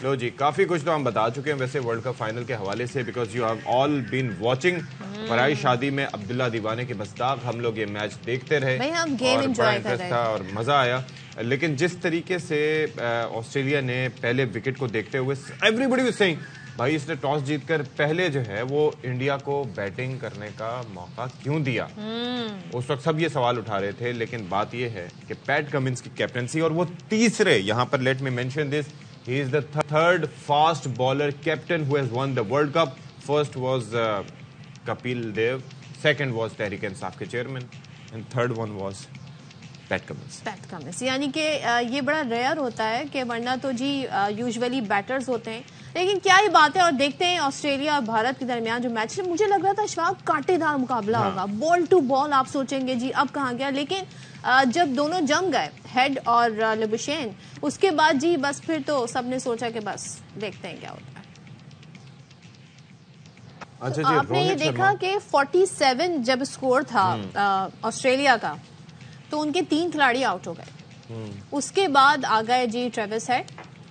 लो जी, काफी कुछ तो हम बता चुके हैं वैसे वर्ल्ड कप फाइनल के हवाले से, because you have all been watching. फराई शादी में अब्दुल्ला दीवाने के बस्ताख हम लोग ये मैच देखते रहे भाई हम गेम और एंजॉय बड़ा कर इंटरेस्ट रहे था थे। और मजा आया। लेकिन जिस तरीके से ऑस्ट्रेलिया ने पहले विकेट को देखते हुए एवरीबॉडी वाज सेइंग भाई इसने टॉस जीतकर पहले जो है वो इंडिया को बैटिंग करने का मौका क्यों दिया। उस वक्त सब ये सवाल उठा रहे थे, लेकिन बात ये है कि पैट कमिंस की कैप्टनसी और वो तीसरे, यहां पर let me mention this, he is the third fast bowler captain who has won the world cup. First was Kapil Dev, second was Tehreek Insaf के chairman and third one was Pat Cummins. Pat Cummins यानी कि ये बड़ा रेयर होता है कि वरना तो जी यूजुअली बैटर्स होते हैं, लेकिन क्या ही बात है। और देखते हैं ऑस्ट्रेलिया और भारत के दरमियान जो मैच है, मुझे लग रहा था अशफाक कांटेदार मुकाबला होगा, बॉल टू बॉल। आप सोचेंगे जी अब कहाँ गया, लेकिन जब दोनों जम गए हेड और लुबुशेन, उसके बाद जी बस फिर तो सबने सोचा कि बस देखते हैं क्या होता है। अच्छा तो आपने ये देखा कि 47 जब स्कोर था ऑस्ट्रेलिया का, तो उनके 3 खिलाड़ी आउट हो गए। उसके बाद आ गए जी ट्रेविस हेड।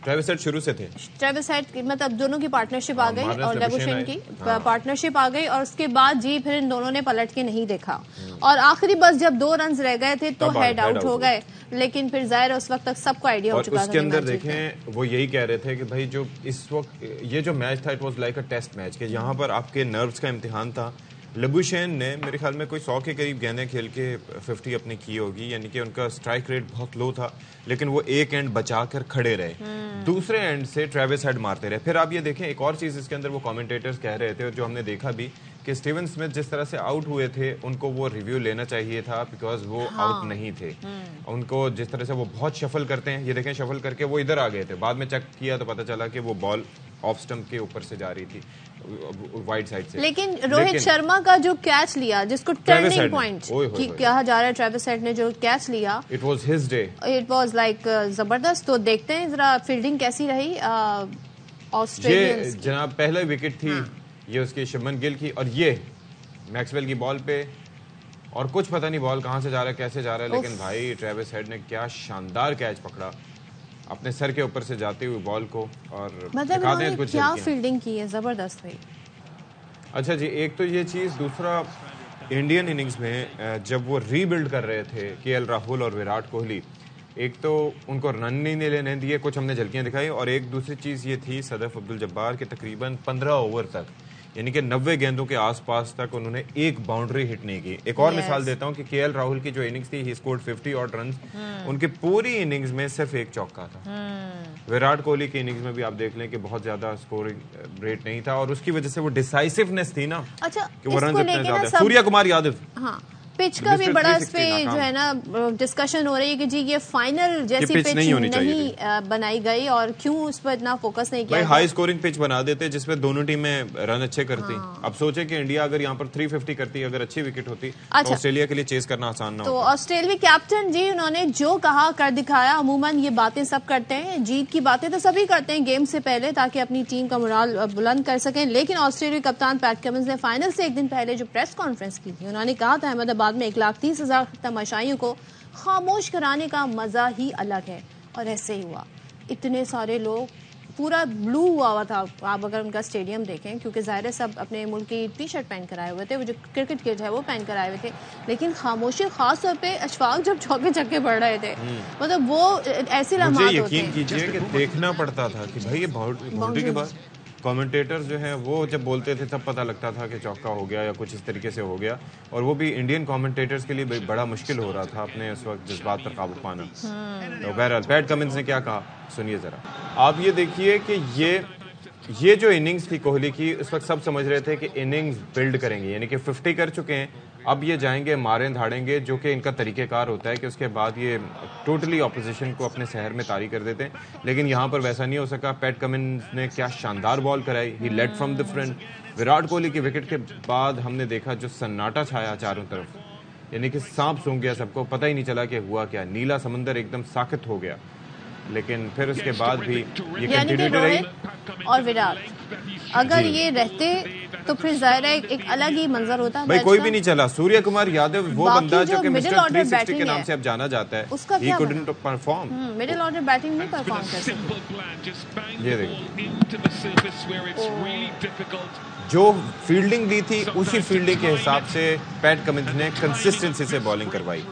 ट्रेविस हेड शुरू से थे। ट्रेविस हेड मतलब दोनों की पार्टनरशिप आ गई और लुबुशेन की पार्टनरशिप आ गई, और उसके बाद जी फिर इन दोनों ने पलट के नहीं देखा। और आखिरी बस जब 2 रन रह गए थे तो हेड आउट हो गए, लेकिन फिर जाहिर है उस वक्त तक सबको आइडिया हो चुका था। उसके अंदर देखें वो यही कह रहे थे कि भाई जो इस वक्त ये जो मैच था it was like a test match, कि यहाँ पर आपके नर्व्स का इम्तिहान था। लुबुशेन ने मेरे ख्याल में कोई 100 के करीब गेंदें खेल के 50 अपनी की होगी, यानी कि उनका स्ट्राइक रेट बहुत लो था, लेकिन वो एक एंड बचाकर खड़े रहे, दूसरे एंड से ट्रेविस हेड मारते रहे। फिर आप ये देखें एक और चीज इसके अंदर वो कमेंटेटर्स कह रहे थे और जो हमने देखा भी कि स्टीवन स्मिथ जिस तरह से आउट हुए थे उनको वो रिव्यू लेना चाहिए था, बिकॉज वो आउट नहीं थे। उनको जिस तरह से वो बहुत शफल करते हैं, ये देखें शफल करके वो इधर आ गए थे, बाद में चेक किया तो पता चला कि वो बॉल ऑफ स्टंप के ऊपर से जा रही थी वाइड साइड से। लेकिन रोहित शर्मा का जो कैच लिया, जिसको टर्निंग पॉइंट कहा जा रहा है, ट्रेविस हेड ने जो कैच लिया, it was his day, it was like जबरदस्त। तो देखते हैं जरा फील्डिंग कैसी रही ऑस्ट्रेलियंस की। जनाब पहले विकेट थी ये उसकी शुभमन गिल की, और ये मैक्सवेल की बॉल पे, और कुछ पता नहीं बॉल कहां से जा रहा है कैसे जा रहा है, लेकिन भाई ट्रेविस हेड ने क्या शानदार कैच पकड़ा अपने सर के ऊपर से जाती हुई बॉल को, और मतलब कुछ क्या फील्डिंग की है, जबरदस्त भाई। अच्छा जी, एक तो ये चीज, दूसरा इंडियन इनिंग्स में जब वो रीबिल्ड कर रहे थे केएल राहुल और विराट कोहली, एक तो उनको रन नहीं लेने दिए, कुछ हमने झलकियां दिखाई, और एक दूसरी चीज ये थी सदफ अब्दुल जब्बार के तकरीबन 15 ओवर तक, यानी कि 90 गेंदों के आसपास तक उन्होंने एक बाउंड्री हिट नहीं की। एक और मिसाल देता हूं कि केएल राहुल की जो इनिंग्स थी, ही स्कोर्ड 50 ऑड रन्स, उनकी पूरी इनिंग्स में सिर्फ एक चौका था। विराट कोहली की इनिंग्स में भी आप देख लें कि बहुत ज्यादा स्कोरिंग रेट नहीं था, और उसकी वजह से वो डिसाइसिवनेस थी ना, अच्छा, कि वो रन इतने ज्यादा। सूर्या कुमार यादव, हाँ, पिच का भी बड़ा इस पे जो है ना डिस्कशन हो रही है कि जी ये फाइनल जैसी पिच नहीं बनाई गई, और क्यों उस पर इतना फोकस नहीं किया। हाई स्कोरिंग पिच बना देते जिसमें दोनों टीमें रन अच्छे करती। अब सोचे कि इंडिया अगर यहाँ पर 350 करती, अगर अच्छी विकेट होती, तो ऑस्ट्रेलिया के लिए चेस करना आसान ना तो होता। ऑस्ट्रेलिया कैप्टन जी उन्होंने जो कहा कर दिखाया। अमूमन ये बातें सब करते हैं, जीत की बातें तो सभी करते हैं गेम से पहले, ताकि अपनी टीम का मोराल बुलंद कर सकें, लेकिन ऑस्ट्रेलिया कप्तान पैट कमिंस ने फाइनल से एक दिन पहले जो प्रेस कॉन्फ्रेंस की थी, उन्होंने कहा था अहमदाबाद में 1,30,000 तमाशाइयों को खामोश कराने का मजा ही अलग है, और ऐसे ही हुआ। इतने सारे लोग, पूरा ब्लू हुआ था आप अगर उनका स्टेडियम देखें, क्योंकि जाहिर है सब अपने मुल्क की टी शर्ट पहन कर आए हुए थे, वो जो क्रिकेट किट है वो पहन कर आए हुए थे, लेकिन खामोशी खास तौर पे अशफाक जब चौके छक्के पड़ रहे थे, मतलब वो ऐसी लम्हात होते हैं। यकीन कीजिए कि देखना पड़ता था कि भाई ये बाउंड्री के बाद कमेंटेटर्स जो हैं वो जब बोलते थे तब पता लगता था कि चौका हो गया या कुछ इस तरीके से हो गया, और वो भी इंडियन कमेंटेटर्स के लिए बड़ा मुश्किल हो रहा था अपने उस वक्त जज्बात पर काबू पाना। तो बहरहाल पैट कमिंस ने क्या कहा सुनिए जरा। आप ये देखिए कि ये जो इनिंग्स थी कोहली की, उस वक्त सब समझ रहे थे कि इनिंग्स बिल्ड करेंगे, यानी कि 50 कर चुके हैं, अब ये जाएंगे मारें धाड़ेंगे, जो कि इनका तरीकेकार होता है कि उसके बाद ये टोटली ऑपोजिशन को अपने शहर में तारी कर देते हैं, लेकिन यहाँ पर वैसा नहीं हो सका। पैट कमिंस ने क्या शानदार बॉल कराई, he led from the front. Virat Kohli की विकेट के बाद हमने देखा जो सन्नाटा छाया चारों तरफ, यानी कि सांप सूंघ गया, सबको पता ही नहीं चला कि हुआ क्या, नीला समंदर एकदम साकित हो गया। लेकिन फिर उसके बाद भी ये कंटिन्यूटी रही। और विराट अगर ये रहते तो फिर जाहिर है एक अलग ही मंजर होता है भाई। मैच कोई का। भी नहीं चला। सूर्य कुमार यादव वो बाकी बंदा जो जो कि मिडिल मिस्टर ऑर्डर 360 के बैटिंग नाम है, से अब जाना जाता है, उसका ही क्या couldn't perform. Middle order batting नहीं परफॉर्म कर सकते। ये देखिए, जो फील्डिंग दी थी उसी फील्डिंग के हिसाब से पैट कमिंस ने कंसिस्टेंसी से बॉलिंग करवाई,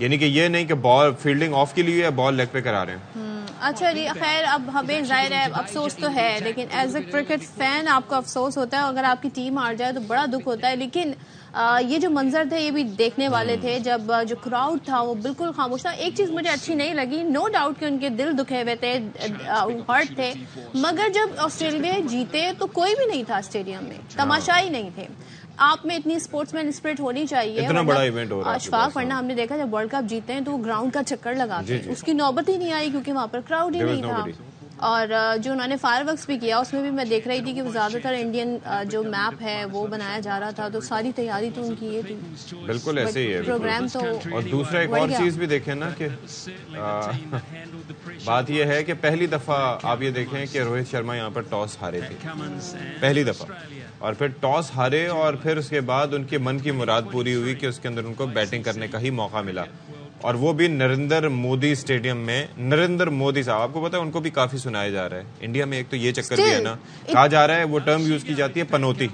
यानी कि ये नहीं कि बॉल फील्डिंग ऑफ के लिए बॉल लेग पे करा रहे हैं। अच्छा जी, खैर अब हमें जाहिर है अफसोस तो है, लेकिन एज ए क्रिकेट फैन आपको अफसोस होता है अगर आपकी टीम हार जाए तो बड़ा दुख होता है। लेकिन ये जो मंजर थे ये भी देखने वाले थे, जब जो क्राउड था वो बिल्कुल खामोश था। एक चीज मुझे अच्छी नहीं लगी, नो डाउट कि उनके दिल दुखे हुए थे, हर्ट थे, मगर जब ऑस्ट्रेलिया जीते तो कोई भी नहीं था स्टेडियम में, तमाशा ही नहीं थे। आप में इतनी स्पोर्ट्समैन स्पिरिट होनी चाहिए। इतना बड़ा इवेंट हो रहा है। अशफाक वरना हमने देखा जब वर्ल्ड कप जीते हैं तो वो ग्राउंड का चक्कर लगाते हैं, उसकी नौबत ही नहीं आई क्योंकि वहां पर क्राउड ही नहीं था। और जो उन्होंने फायरवर्क्स भी किया उसमें भी मैं देख रही थी कि ज्यादातर इंडियन जो मैप है वो बनाया जा रहा था, तो सारी तैयारी तो उनकी ये थी। बिल्कुल ऐसे ही है प्रोग्राम तो। और दूसरा एक और चीज भी देखें ना कि बात यह है कि पहली दफा आप ये देखें कि रोहित शर्मा यहाँ पर टॉस हारे थे, पहली दफा, और फिर टॉस हारे और फिर उसके बाद उनके मन की मुराद पूरी हुई कि उसके अंदर उनको बैटिंग करने का ही मौका मिला, और वो भी नरेंद्र मोदी स्टेडियम में। नरेंद्र मोदी साहब, आपको पता है उनको भी काफी सुनाया जा रहा है इंडिया में। एक तो ये चक्कर भी है ना, कहा जा रहा है वो टर्म यूज की जाती है पनौती,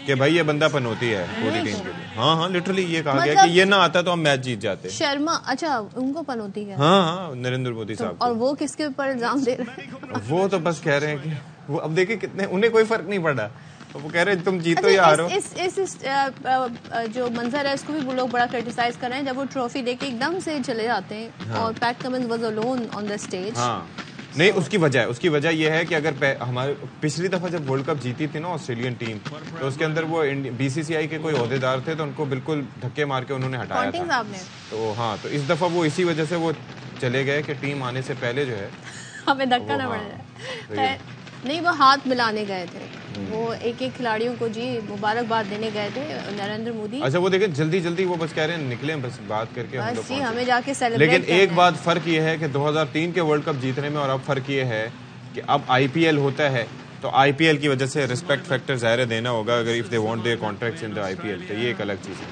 कि भाई ये बंदा पनौती है पूरी टीम के लिए। हाँ, लिटरली ये कहा गया कि ये ना आता तो हम मैच जीत जाते। शर्मा, अच्छा उनको पनौती है। हाँ, नरेंद्र मोदी साहब। और वो किसके ऊपर इल्जाम दे रहे हैं? वो तो बस कह रहे हैं कि वो, अब देखिए कितने, उन्हें कोई फर्क नहीं पड़ा, तो वो कह रहे हैं तुम जीतो या हारो। इस जो मंजर है इसको भी वो लोग बड़ा क्रिटिसाइज कर रहे हैं जब वो ट्रॉफी लेके एकदम से चले जाते हैं। हाँ। और PAT Cummins was alone on the stage. हाँ, नहीं, उसकी वजह यह है कि अगर हमारे पिछली दफा जब वर्ल्ड कप जीती थी ना ऑस्ट्रेलियन टीम, तो उसके अंदर वो बीसीसीआई के कोई ओहदेदार थे तो उनको बिल्कुल धक्के मार के उन्होंने हटाया था। तो हाँ, तो इस दफा वो इसी वजह से वो चले गए कि टीम आने से पहले जो है हमें धक्का ना पड़ जाए। नहीं, वो हाथ मिलाने गए थे, वो एक एक खिलाड़ियों को जी मुबारकबाद देने गए थे नरेंद्र मोदी। अच्छा, वो देखें जल्दी वो बस कह रहे हैं निकले बस बात करके हम लोग, हमें जाके सेलिब्रेट। लेकिन एक बात फर्क ये है कि 2003 के वर्ल्ड कप जीतने में और अब फर्क ये है कि अब आईपीएल होता है, तो आईपीएल की वजह से रिस्पेक्ट फैक्टर ज़ाहिर देना होगा अगर if they want their contracts in the IPL, तो ये एक अलग चीज़ है।